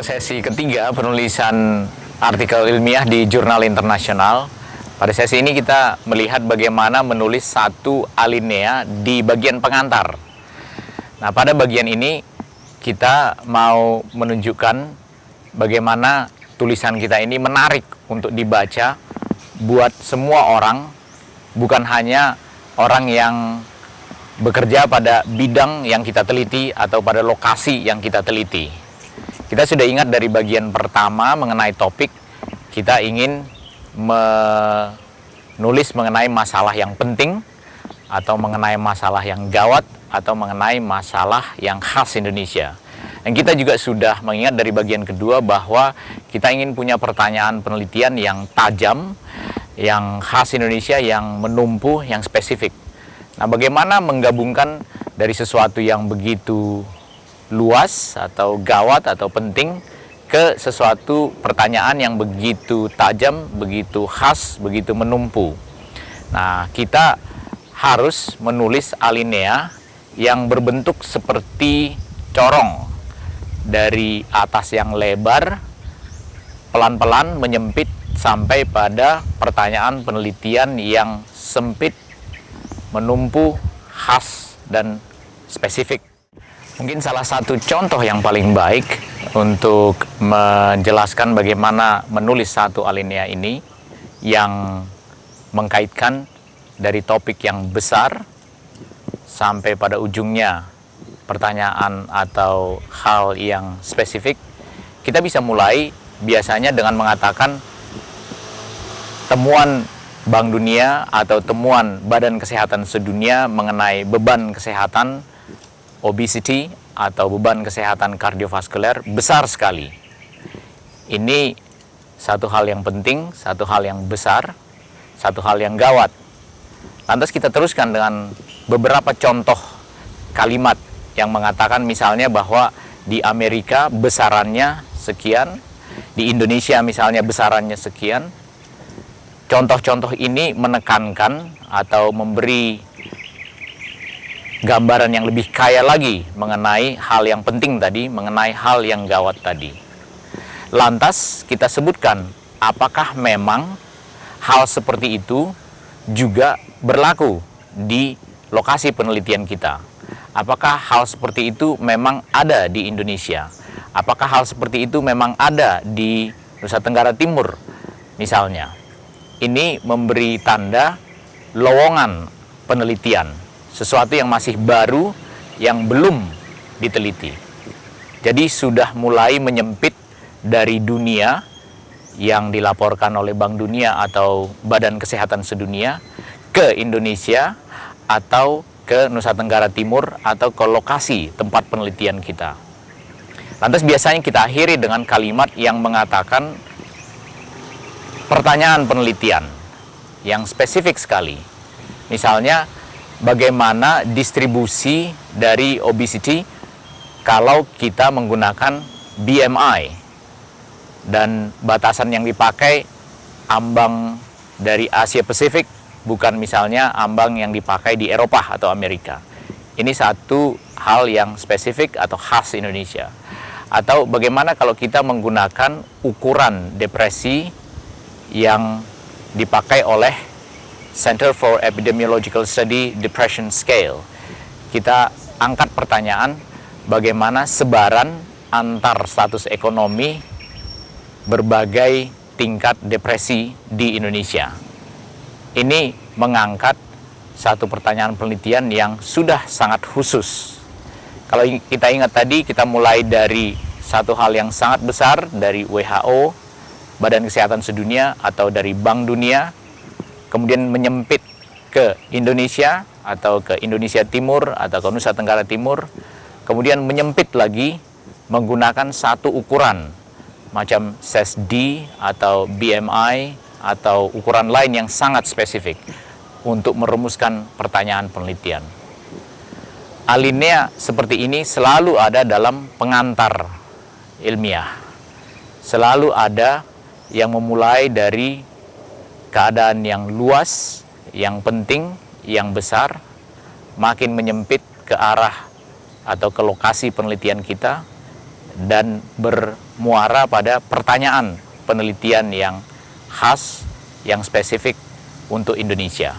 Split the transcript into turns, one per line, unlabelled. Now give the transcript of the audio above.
Sesi ketiga penulisan artikel ilmiah di jurnal internasional. Pada sesi ini kita melihat bagaimana menulis satu alinea di bagian pengantar. Nah, pada bagian ini kita mau menunjukkan bagaimana tulisan kita ini menarik untuk dibaca buat semua orang, bukan hanya orang yang bekerja pada bidang yang kita teliti atau pada lokasi yang kita teliti. Kita sudah ingat dari bagian pertama mengenai topik, kita ingin menulis mengenai masalah yang penting, atau mengenai masalah yang gawat, atau mengenai masalah yang khas Indonesia. Dan kita juga sudah mengingat dari bagian kedua bahwa kita ingin punya pertanyaan penelitian yang tajam, yang khas Indonesia, yang menumpu, yang spesifik. Nah, bagaimana menggabungkan dari sesuatu yang begitu luas atau gawat atau penting ke sesuatu pertanyaan yang begitu tajam, begitu khas, begitu menumpu. Nah, kita harus menulis alinea yang berbentuk seperti corong, dari atas yang lebar, pelan-pelan menyempit sampai pada pertanyaan penelitian yang sempit, menumpu, khas, dan spesifik. Mungkin salah satu contoh yang paling baik untuk menjelaskan bagaimana menulis satu alinea ini yang mengkaitkan dari topik yang besar sampai pada ujungnya pertanyaan atau hal yang spesifik. Kita bisa mulai biasanya dengan mengatakan temuan Bank Dunia atau temuan Badan Kesehatan Sedunia mengenai beban kesehatan obesity atau beban kesehatan kardiovaskuler besar sekali. Ini satu hal yang penting, satu hal yang besar, satu hal yang gawat. Lantas kita teruskan dengan beberapa contoh kalimat yang mengatakan misalnya bahwa di Amerika besarannya sekian, di Indonesia misalnya besarannya sekian. Contoh-contoh ini menekankan atau memberi gambaran yang lebih kaya lagi mengenai hal yang penting tadi, mengenai hal yang gawat tadi. Lantas kita sebutkan apakah memang hal seperti itu juga berlaku di lokasi penelitian kita. Apakah hal seperti itu memang ada di Indonesia? Apakah hal seperti itu memang ada di Nusa Tenggara Timur misalnya? Ini memberi tanda lowongan penelitian, sesuatu yang masih baru, yang belum diteliti. Jadi sudah mulai menyempit dari dunia yang dilaporkan oleh Bank Dunia atau Badan Kesehatan Sedunia ke Indonesia atau ke Nusa Tenggara Timur atau ke lokasi tempat penelitian kita. Lantas biasanya kita akhiri dengan kalimat yang mengatakan pertanyaan penelitian yang spesifik sekali. Misalnya, bagaimana distribusi dari obesity kalau kita menggunakan BMI, dan batasan yang dipakai ambang dari Asia Pasifik, bukan misalnya ambang yang dipakai di Eropa atau Amerika. Ini satu hal yang spesifik atau khas Indonesia. Atau bagaimana kalau kita menggunakan ukuran depresi yang dipakai oleh Center for Epidemiological Study Depression Scale. Kita angkat pertanyaan bagaimana sebaran antar status ekonomi berbagai tingkat depresi di Indonesia. Ini mengangkat satu pertanyaan penelitian yang sudah sangat khusus. Kalau kita ingat tadi, kita mulai dari satu hal yang sangat besar, dari WHO, Badan Kesehatan Sedunia atau dari Bank Dunia, kemudian menyempit ke Indonesia atau ke Indonesia Timur atau ke Nusa Tenggara Timur, kemudian menyempit lagi menggunakan satu ukuran macam CESD atau BMI atau ukuran lain yang sangat spesifik untuk merumuskan pertanyaan penelitian. Alinea seperti ini selalu ada dalam pengantar ilmiah. Selalu ada yang memulai dari keadaan yang luas, yang penting, yang besar, makin menyempit ke arah atau ke lokasi penelitian kita, dan bermuara pada pertanyaan penelitian yang khas, yang spesifik untuk Indonesia.